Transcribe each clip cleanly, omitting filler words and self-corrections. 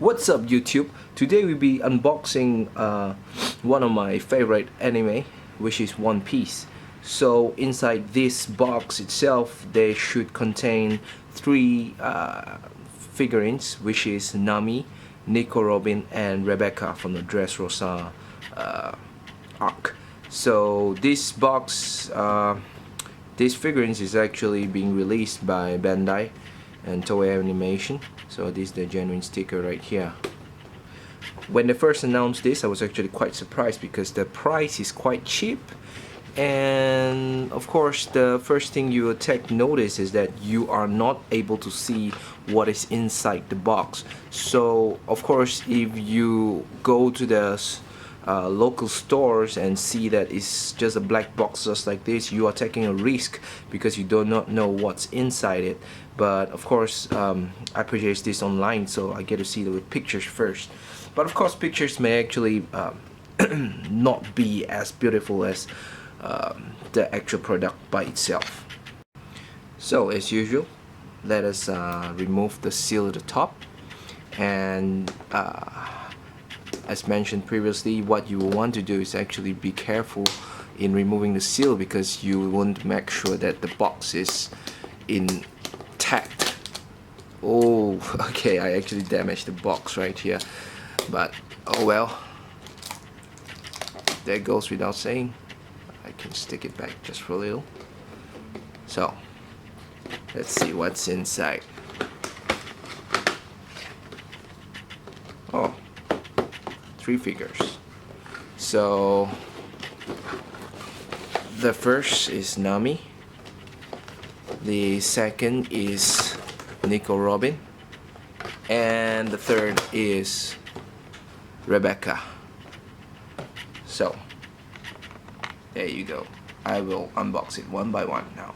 What's up YouTube? Today we'll be unboxing one of my favorite anime, which is One Piece. So inside this box itself they should contain three figurines, which is Nami, Nico Robin and Rebecca from the Dressrosa arc. So this box, these figurines is actually being released by Bandai and Toei Animation. So this is the genuine sticker right here. When they first announced this, I was actually quite surprised because the price is quite cheap, and of course the first thing you will take notice is that you are not able to see what is inside the box. So of course if you go to the local stores and see that it's just a black box just like this, you are taking a risk because you do not know what's inside it. But of course I purchased this online, so I get to see the pictures first. But of course pictures may actually not be as beautiful as the actual product by itself. So as usual, let us remove the seal at the top, and as mentioned previously, what you will want to do is actually be careful in removing the seal, because you want to make sure that the box is intact. Oh, okay, I actually damaged the box right here, but oh well, that goes without saying. I can stick it back just for a little. So let's see what's inside. Oh, three figures. So the first is Nami, the second is Nico Robin, and the third is Rebecca. So there you go. I will unbox it one by one now.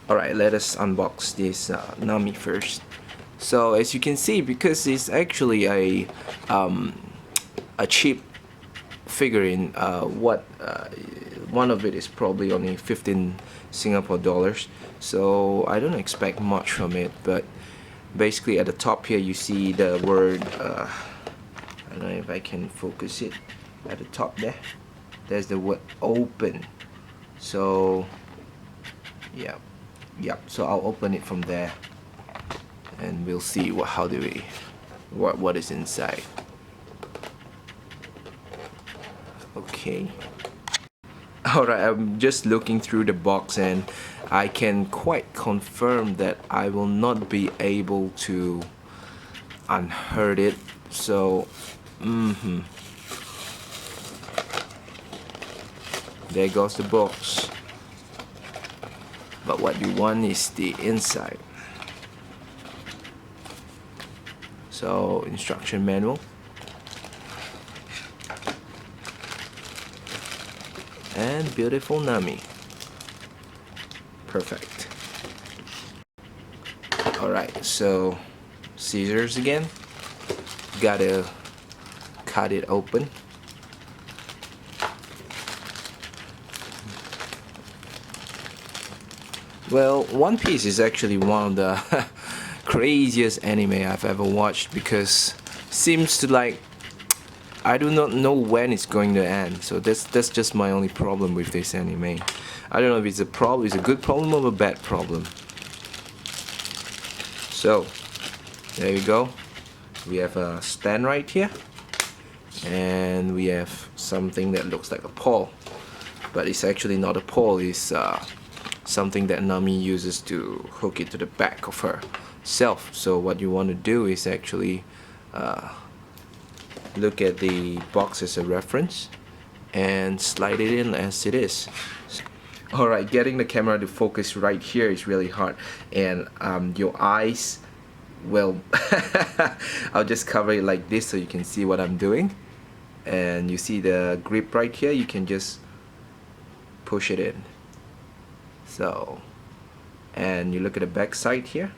Alright, let us unbox this Nami first. So as you can see, because it's actually a cheap figurine, one of it is probably only 15 Singapore dollars, so I don't expect much from it. But basically at the top here you see the word, I don't know if I can focus it, at the top there's the word open. So yeah, so I'll open it from there and we'll see what is inside. Okay. Alright, I'm just looking through the box and I can quite confirm that I will not be able to unhurt it. So there goes the box. But what you want is the inside. So instruction manual, and beautiful Nami. Perfect. Alright, so scissors again. Gotta cut it open. Well, One Piece is actually one of the craziest anime I've ever watched, because seems to like I do not know when it's going to end. So that's just my only problem with this anime. I don't know if it's a good problem or a bad problem. So there you go. We have a stand right here, and we have something that looks like a pole, but it's actually not a pole. It's something that Nami uses to hook it to the back of herself. So what you want to do is actually look at the box as a reference and slide it in as it is. Alright, getting the camera to focus right here is really hard, and your eyes, well, I'll just cover it like this so you can see what I'm doing. And you see the grip right here, you can just push it in. So, and you look at the back side here,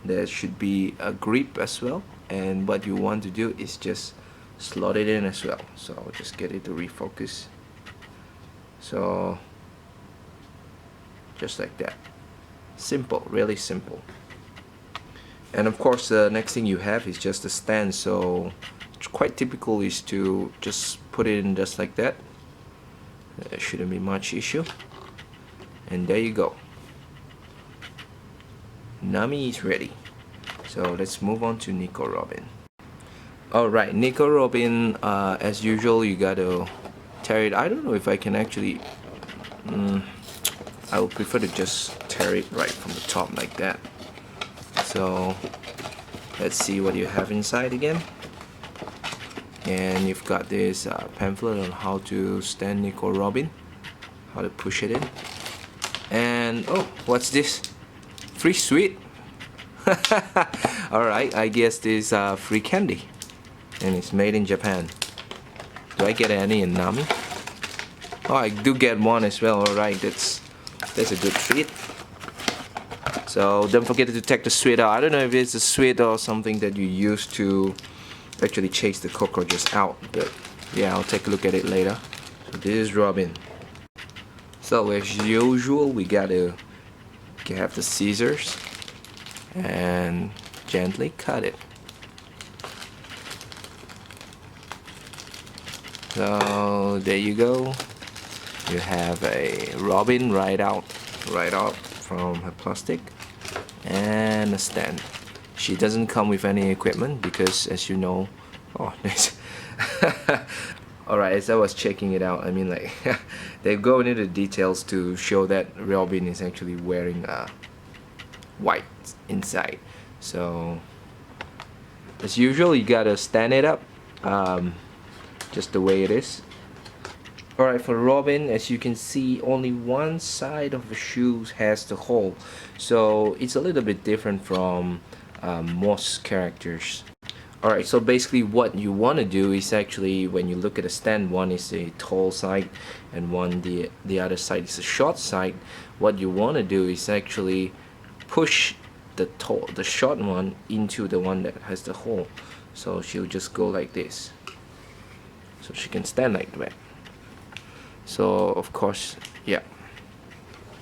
there should be a grip as well, and what you want to do is just slot it in as well. So I'll just get it to refocus. So just like that. Simple, really simple. And of course the next thing you have is just a stand, so it's quite typical is to just put it in just like that. There shouldn't be much issue. And there you go. Nami is ready. So let's move on to Nico Robin. Alright, Nico Robin, as usual, you gotta tear it. I don't know if I can actually... I would prefer to just tear it right from the top like that. So let's see what you have inside again. And you've got this pamphlet on how to stand Nico Robin, how to push it in. And oh, what's this? Free sweet. Alright, I guess this is free candy, and it's made in Japan. Do I get any in Nami? Oh, I do get one as well. Alright, that's a good treat. So don't forget to take the sweet out. I don't know if it's a sweet or something that you use to actually chase the cockroaches out, but yeah, I'll take a look at it later. So this is Robin. So as usual, we gotta have the scissors and gently cut it. So there you go. You have a Robin right out from her plastic, and a stand. She doesn't come with any equipment because, as you know, oh, nice. Alright, as I was checking it out, I mean, like, they go into the details to show that Robin is actually wearing white inside. So, as usual, you gotta stand it up, just the way it is. Alright, for Robin, as you can see, only one side of the shoes has the hole, so it's a little bit different from most characters. Alright, so basically what you want to do is actually, when you look at the stand, one is a tall side and the other side is a short side. What you want to do is actually push the short one into the one that has the hole. So she'll just go like this, so she can stand like that. So of course, yeah,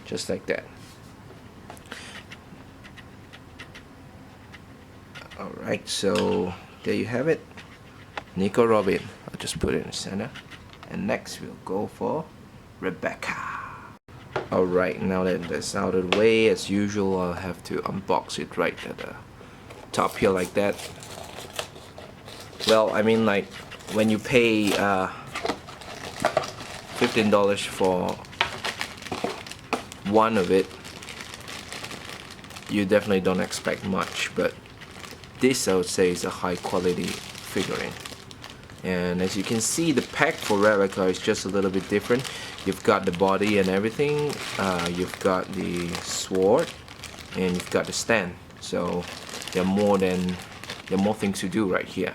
just like that. Alright, so there you have it, Nico Robin. I'll just put it in the center, and next we'll go for Rebecca. Alright, now that that's out of the way, as usual, I'll have to unbox it right at the top here like that. Well, I mean, like, when you pay $15 for one of it, you definitely don't expect much, but this, I would say, is a high quality figurine. And as you can see, the pack for Rebecca is just a little bit different. You've got the body and everything, you've got the sword, and you've got the stand. So there are more things to do right here.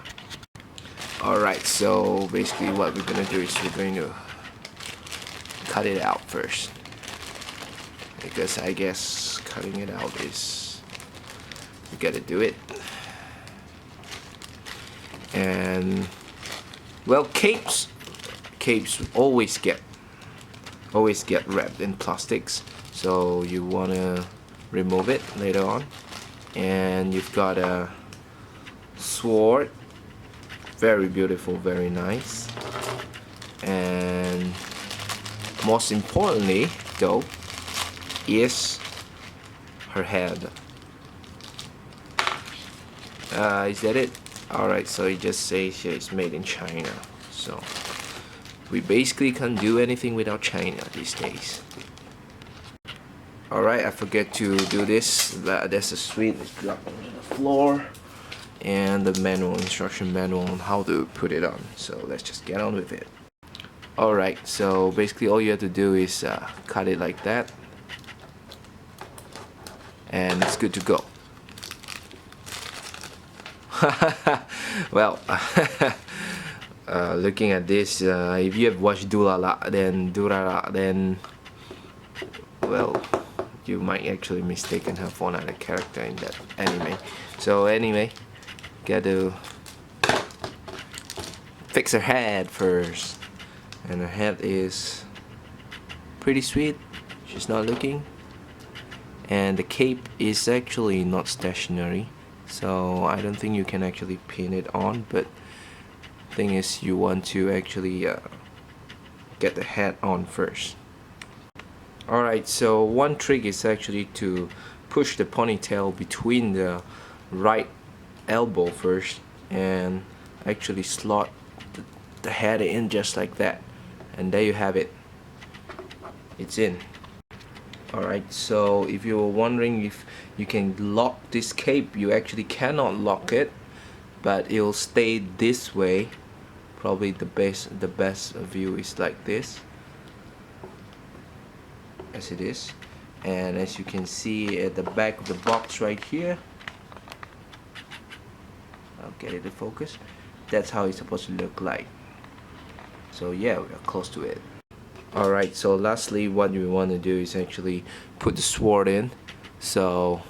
Alright, so basically what we're gonna do is we're going to cut it out first, because I guess cutting it out is, you gotta do it. And well, capes always get wrapped in plastics, so you wanna remove it later on. And you've got a sword, very beautiful, very nice. And most importantly though is her head. Is that it? Alright, so it just says it's made in China. So we basically can't do anything without China these days. Alright, I forget to do this. There's a sweet that's dropped on the floor, and the instruction manual on how to put it on. So let's just get on with it. Alright, so basically all you have to do is cut it like that, and it's good to go. Well, looking at this, if you have watched Durara, then well, you might actually mistaken her for another character in that anime. So anyway, gotta fix her head first, and her head is pretty sweet. She's not looking, and the cape is actually not stationary, so I don't think you can actually pin it on, but thing is you want to actually get the head on first. Alright, so one trick is actually to push the ponytail between the right elbow first and actually slot the head in just like that, and there you have it, it's in. Alright, so if you were wondering if you can lock this cape, you actually cannot lock it, but it'll stay this way. Probably the best view is like this, as it is. And as you can see at the back of the box right here, I'll get it to focus, that's how it's supposed to look like. So yeah, we are close to it. Alright, so lastly what you want to do is actually put the sword in. So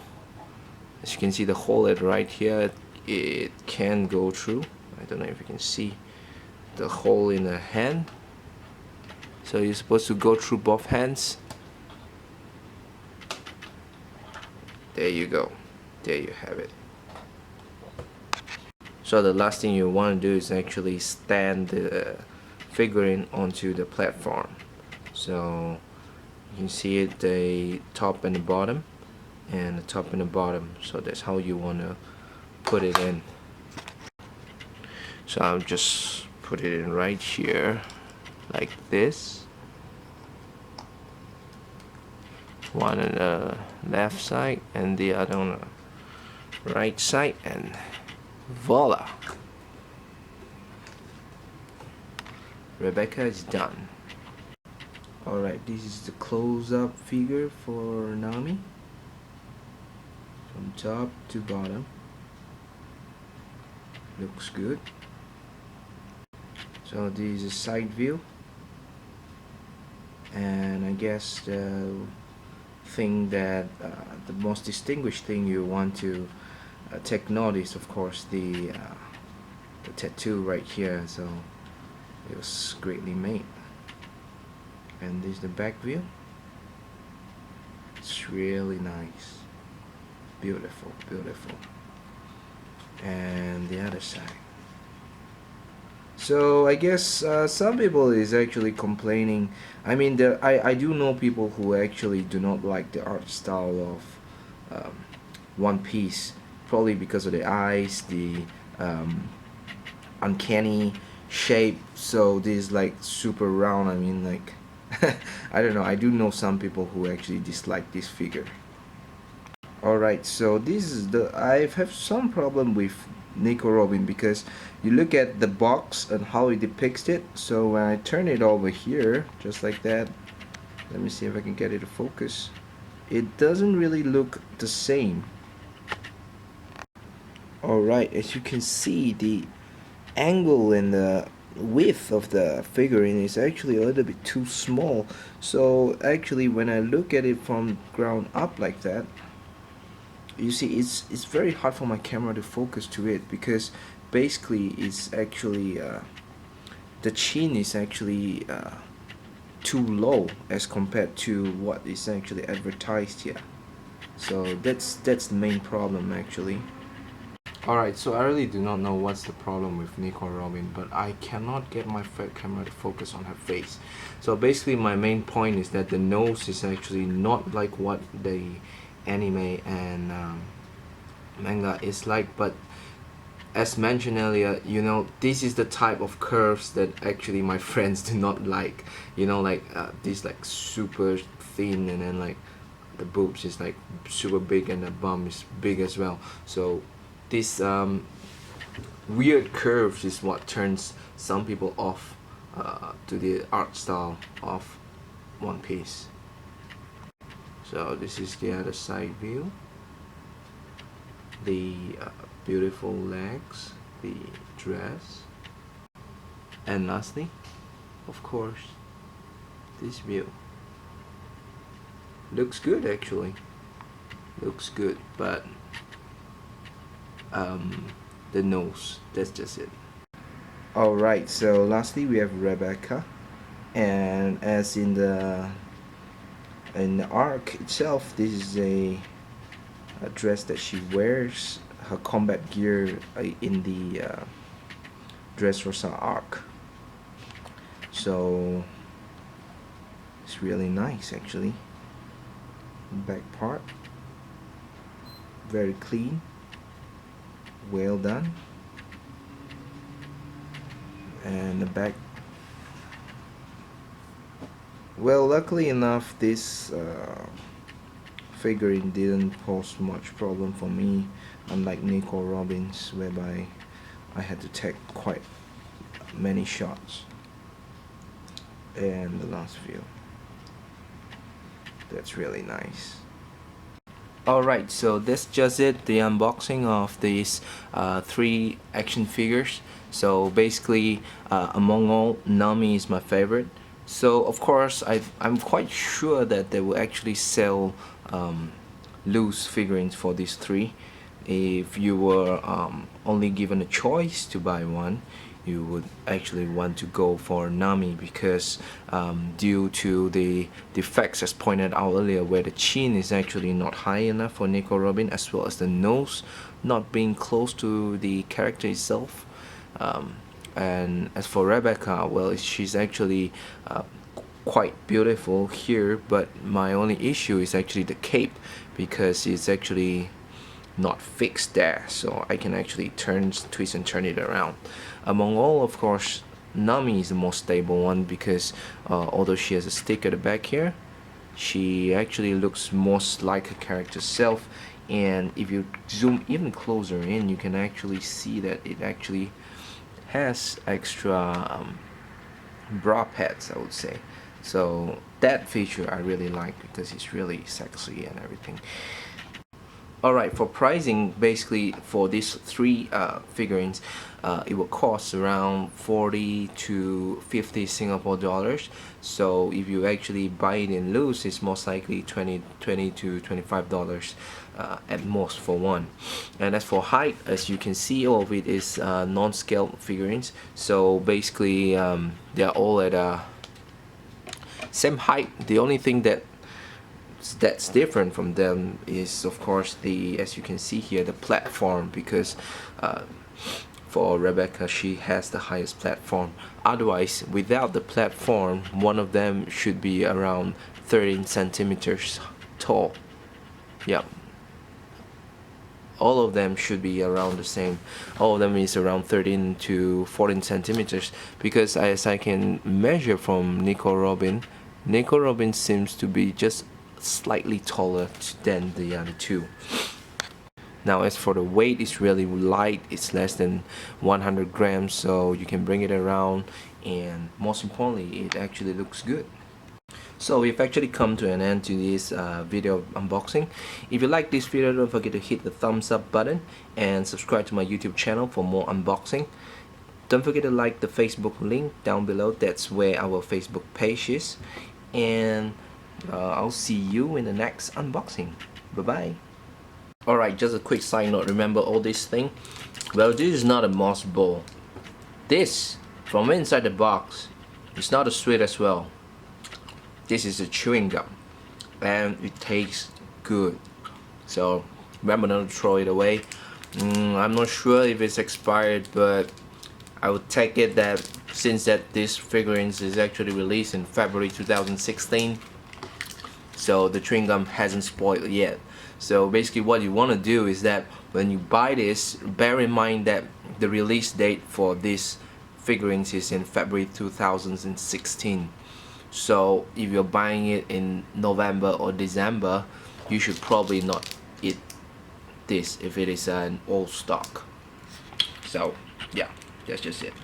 as you can see, the hole right here, it can go through. I don't know if you can see the hole in the hand, so you're supposed to go through both hands. There you go, there you have it. So the last thing you want to do is actually stand the figurine onto the platform. So you can see it, the top and the bottom, and the top and the bottom. So that's how you want to put it in. So I'm just put it in right here like this, one on the left side and the other on the right side, and voila, Rebecca is done. Alright, this is the close-up figure for Nami from top to bottom. Looks good. So this is a side view, and I guess the thing that the most distinguished thing you want to take note is, of course, the tattoo right here. So it was greatly made. And this is the back view. It's really nice, beautiful, beautiful. And the other side. So I guess some people is actually complaining. I mean, I do know people who actually do not like the art style of One Piece, probably because of the eyes, the uncanny shape. So this is like super round. I mean, like I don't know. I do know some people who actually dislike this figure. Alright, so this is I have some problem with Nico Robin, because you look at the box and how it depicts it. So when I turn it over here, just like that, let me see if I can get it to focus, it doesn't really look the same. Alright, as you can see, the angle and the width of the figurine is actually a little bit too small. So actually when I look at it from ground up like that, you see it's very hard for my camera to focus to it, because basically it's actually the chin is actually too low as compared to what is actually advertised here. So that's the main problem actually. Alright, so I really do not know what's the problem with Nico Robin, but I cannot get my camera to focus on her face. So basically my main point is that the nose is actually not like what the anime and manga is like, but as mentioned earlier, you know, this is the type of curves that actually my friends do not like. You know, like this like super thin, and then like the boobs is like super big and the bum is big as well. So this weird curves is what turns some people off to the art style of One Piece. So this is the other side view, the beautiful legs, the dress, and lastly, of course, this view. Looks good actually, looks good, but the nose, that's just it. Alright, so lastly we have Rebecca, and as in the arc itself, this is a dress that she wears her combat gear in the Dressrosa arc. So it's really nice actually. Back part, very clean, well done. And the back, well, luckily enough this figurine didn't pose much problem for me, unlike Nico Robin's, whereby I had to take quite many shots. And the last view, that's really nice. Alright, so that's just it, the unboxing of these 3 action figures. So basically, among all, Nami is my favorite. So of course, I'm quite sure that they will actually sell loose figurines for these 3. If you were only given a choice to buy one, you would actually want to go for Nami, because due to the defects as pointed out earlier, where the chin is actually not high enough for Nico Robin, as well as the nose not being close to the character itself. And as for Rebecca, well, she's actually quite beautiful here, but my only issue is actually the cape, because it's actually not fixed there, so I can actually twist and turn it around. Among all, of course, Nami is the most stable one, because although she has a stick at the back here, she actually looks most like her character's self. And if you zoom even closer in, you can actually see that it actually has extra bra pads, I would say. So that feature I really like, because it's really sexy and everything. Alright, for pricing, basically for these 3 figurines, it will cost around 40 to 50 Singapore dollars. So if you actually buy it in loose, it's most likely 20 to 25 dollars at most for one. And as for height, as you can see, all of it is non-scale figurines. So basically, they're all at a same height. The only thing that's different from them is, of course, as you can see here, the platform, because for Rebecca, she has the highest platform. Otherwise, without the platform, one of them should be around 13 centimeters tall. Yeah, all of them should be around the same. All of them is around 13 to 14 centimeters, because as I can measure from Nico Robin seems to be just slightly taller than the other 2. Now as for the weight, it's really light, it's less than 100 grams, so you can bring it around, and most importantly, it actually looks good. So we've actually come to an end to this video unboxing. If you like this video, don't forget to hit the thumbs up button and subscribe to my YouTube channel for more unboxing. Don't forget to like the Facebook link down below, that's where our Facebook page is. And I'll see you in the next unboxing. Bye bye. Alright, just a quick side note, remember all this thing? Well, this is not a moss ball. This, from inside the box, is not a sweet as well. This is a chewing gum, and it tastes good. So remember not to throw it away. I'm not sure if it's expired, but I would take it that since this figurines is actually released in February 2016, so the chewing gum hasn't spoiled yet. So basically what you want to do is that when you buy this, bear in mind that the release date for this figurines is in February 2016. So if you're buying it in November or December, you should probably not eat this if it is an old stock. So yeah, that's just it.